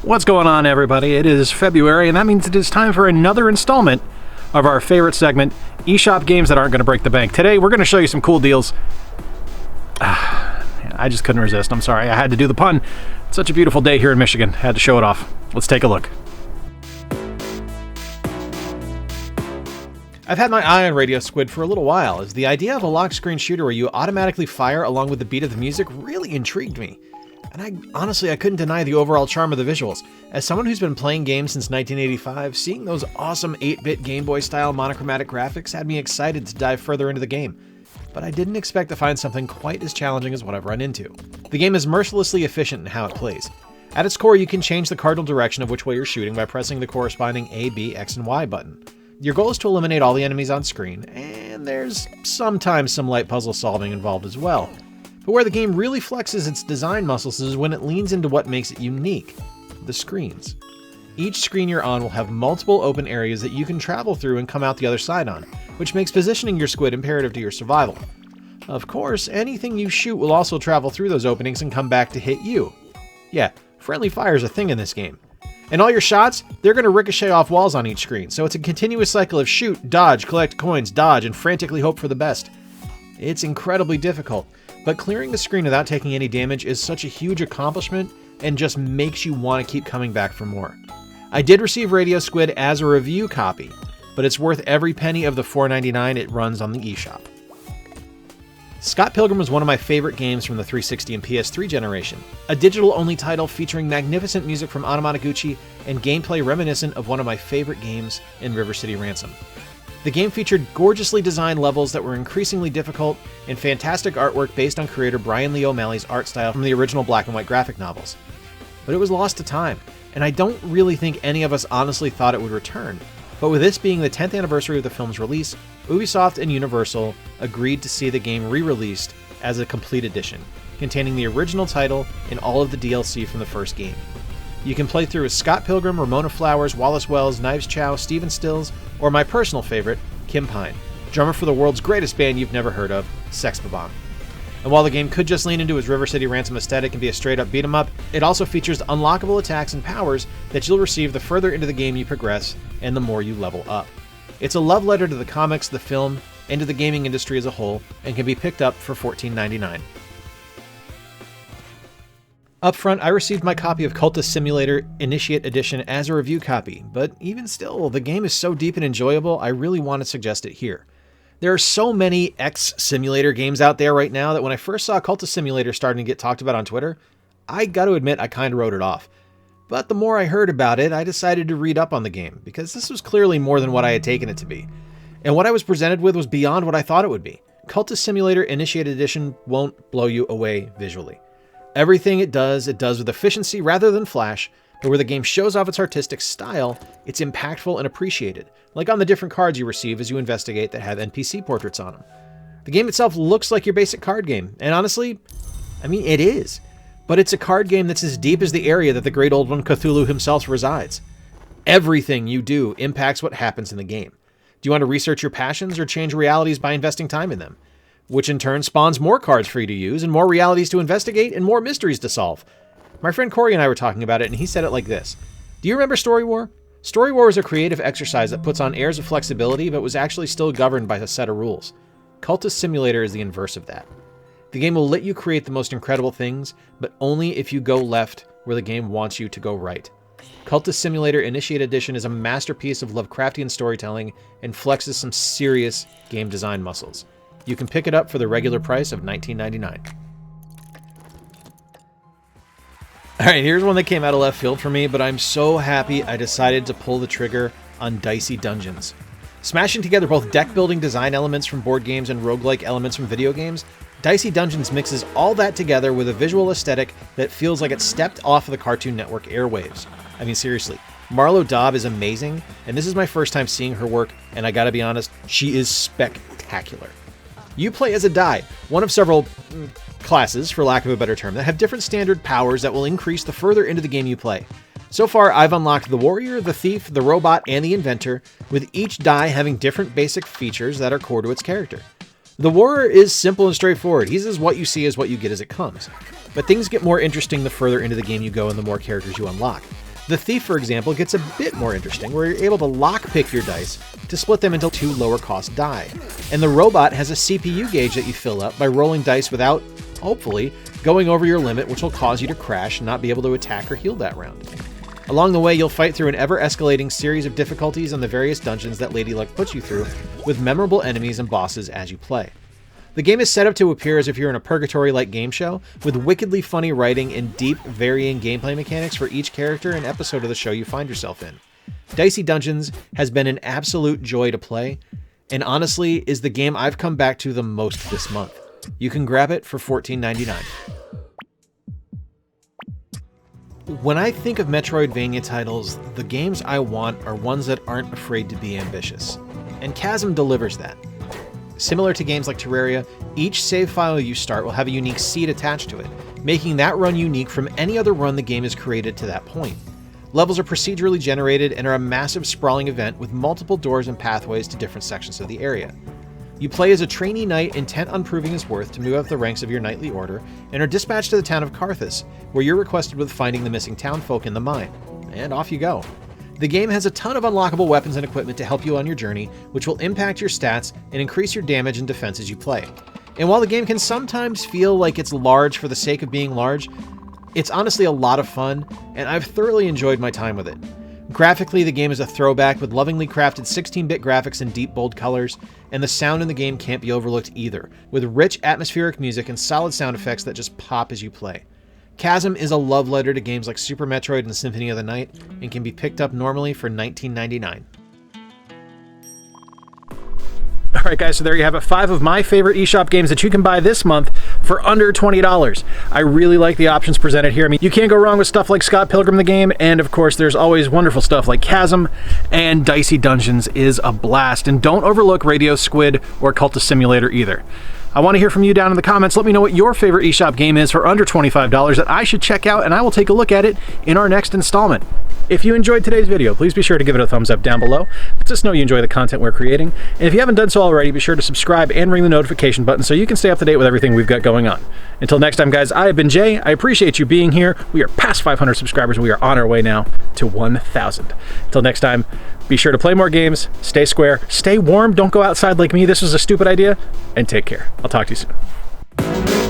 What's going on, everybody? It is February, and that means it is time for another installment of our favorite segment, eShop games that aren't going to break the bank. Today, we're going to show you some cool deals. I just couldn't resist. I'm sorry. I had to do the pun. It's such a beautiful day here in Michigan. Had to show it off. Let's take a look. I've had my eye on Radio Squid for a little while, as the idea of a locked screen shooter where you automatically fire along with the beat of the music really intrigued me. And I couldn't deny the overall charm of the visuals. As someone who's been playing games since 1985, seeing those awesome 8-bit Game Boy style monochromatic graphics had me excited to dive further into the game. But I didn't expect to find something quite as challenging as what I've run into. The game is mercilessly efficient in how it plays. At its core, you can change the cardinal direction of which way you're shooting by pressing the corresponding A, B, X, and Y button. Your goal is to eliminate all the enemies on screen, and there's sometimes some light puzzle solving involved as well. But where the game really flexes its design muscles is when it leans into what makes it unique: the screens. Each screen you're on will have multiple open areas that you can travel through and come out the other side on, which makes positioning your squid imperative to your survival. Of course, anything you shoot will also travel through those openings and come back to hit you. Yeah, friendly fire is a thing in this game. And all your shots, they're going to ricochet off walls on each screen, so it's a continuous cycle of shoot, dodge, collect coins, dodge, and frantically hope for the best. It's incredibly difficult, but clearing the screen without taking any damage is such a huge accomplishment and just makes you want to keep coming back for more. I did receive Radio Squid as a review copy, but it's worth every penny of the $4.99 it runs on the eShop. Scott Pilgrim was one of my favorite games from the 360 and PS3 generation, a digital-only title featuring magnificent music from Anamanaguchi and gameplay reminiscent of one of my favorite games in River City Ransom. The game featured gorgeously designed levels that were increasingly difficult and fantastic artwork based on creator Brian Lee O'Malley's art style from the original black and white graphic novels. But it was lost to time, and I don't really think any of us honestly thought it would return. But with this being the 10th anniversary of the film's release, Ubisoft and Universal agreed to see the game re-released as a complete edition, containing the original title and all of the DLC from the first game. You can play through as Scott Pilgrim, Ramona Flowers, Wallace Wells, Knives Chow, Stephen Stills, or my personal favorite, Kim Pine, drummer for the world's greatest band you've never heard of, Sex Bob-omb. And while the game could just lean into its River City Ransom aesthetic and be a straight-up beat-em-up, it also features unlockable attacks and powers that you'll receive the further into the game you progress and the more you level up. It's a love letter to the comics, the film, and to the gaming industry as a whole, and can be picked up for $14.99. Up front, I received my copy of Cultist Simulator Initiate Edition as a review copy, but even still, the game is so deep and enjoyable, I really want to suggest it here. There are so many X-Simulator games out there right now that when I first saw Cultist Simulator starting to get talked about on Twitter, I got to admit I kind of wrote it off. But the more I heard about it, I decided to read up on the game, because this was clearly more than what I had taken it to be. And what I was presented with was beyond what I thought it would be. Cultist Simulator Initiate Edition won't blow you away visually. Everything it does with efficiency rather than flash, but where the game shows off its artistic style, it's impactful and appreciated, like on the different cards you receive as you investigate that have NPC portraits on them. The game itself looks like your basic card game, and honestly, it is. But it's a card game that's as deep as the area that the great old one Cthulhu himself resides. Everything you do impacts what happens in the game. Do you want to research your passions or change realities by investing time in them? Which in turn spawns more cards for you to use and more realities to investigate and more mysteries to solve. My friend Corey and I were talking about it, and he said it like this. Do you remember Story War? Story War was a creative exercise that puts on airs of flexibility but was actually still governed by a set of rules. Cultist Simulator is the inverse of that. The game will let you create the most incredible things, but only if you go left where the game wants you to go right. Cultist Simulator Initiate Edition is a masterpiece of Lovecraftian storytelling and flexes some serious game design muscles. You can pick it up for the regular price of $19.99. Alright, here's one that came out of left field for me, but I'm so happy I decided to pull the trigger on Dicey Dungeons. Smashing together both deck-building design elements from board games and roguelike elements from video games, Dicey Dungeons mixes all that together with a visual aesthetic that feels like it stepped off of the Cartoon Network airwaves. Seriously, Marlo Daub is amazing, and this is my first time seeing her work, and I gotta be honest, she is spectacular. You play as a die, one of several classes, for lack of a better term, that have different standard powers that will increase the further into the game you play. So far, I've unlocked the warrior, the thief, the robot, and the inventor, with each die having different basic features that are core to its character. The warrior is simple and straightforward. He's as what you see is what you get as it comes. But things get more interesting the further into the game you go and the more characters you unlock. The Thief, for example, gets a bit more interesting, where you're able to lockpick your dice to split them into 2 lower-cost die. And the Robot has a CPU gauge that you fill up by rolling dice without, hopefully, going over your limit, which will cause you to crash and not be able to attack or heal that round. Along the way, you'll fight through an ever-escalating series of difficulties on the various dungeons that Lady Luck puts you through, with memorable enemies and bosses as you play. The game is set up to appear as if you're in a purgatory-like game show, with wickedly funny writing and deep, varying gameplay mechanics for each character and episode of the show you find yourself in. Dicey Dungeons has been an absolute joy to play, and honestly is the game I've come back to the most this month. You can grab it for $14.99. When I think of Metroidvania titles, the games I want are ones that aren't afraid to be ambitious, and Chasm delivers that. Similar to games like Terraria, each save file you start will have a unique seed attached to it, making that run unique from any other run the game has created to that point. Levels are procedurally generated and are a massive sprawling event with multiple doors and pathways to different sections of the area. You play as a trainee knight intent on proving his worth to move up the ranks of your knightly order, and are dispatched to the town of Carthus, where you're requested with finding the missing townfolk in the mine. And off you go. The game has a ton of unlockable weapons and equipment to help you on your journey, which will impact your stats and increase your damage and defense as you play. And while the game can sometimes feel like it's large for the sake of being large, it's honestly a lot of fun, and I've thoroughly enjoyed my time with it. Graphically, the game is a throwback with lovingly crafted 16-bit graphics and deep, bold colors, and the sound in the game can't be overlooked either, with rich, atmospheric music and solid sound effects that just pop as you play. Chasm is a love letter to games like Super Metroid and Symphony of the Night, and can be picked up normally for $19.99. Alright guys, so there you have it. 5 of my favorite eShop games that you can buy this month for under $20. I really like the options presented here. I mean, you can't go wrong with stuff like Scott Pilgrim the game, and of course there's always wonderful stuff like Chasm, and Dicey Dungeons is a blast. And don't overlook Radio Squid or Cultist Simulator either. I want to hear from you down in the comments. Let me know what your favorite eShop game is for under $25 that I should check out, and I will take a look at it in our next installment. If you enjoyed today's video, please be sure to give it a thumbs up down below. Let us know you enjoy the content we're creating. And if you haven't done so already, be sure to subscribe and ring the notification button so you can stay up to date with everything we've got going on. Until next time, guys, I have been Jay. I appreciate you being here. We are past 500 subscribers. We are on our way now to 1,000. Until next time, be sure to play more games, stay square, stay warm, don't go outside like me. This was a stupid idea, and take care. I'll talk to you soon.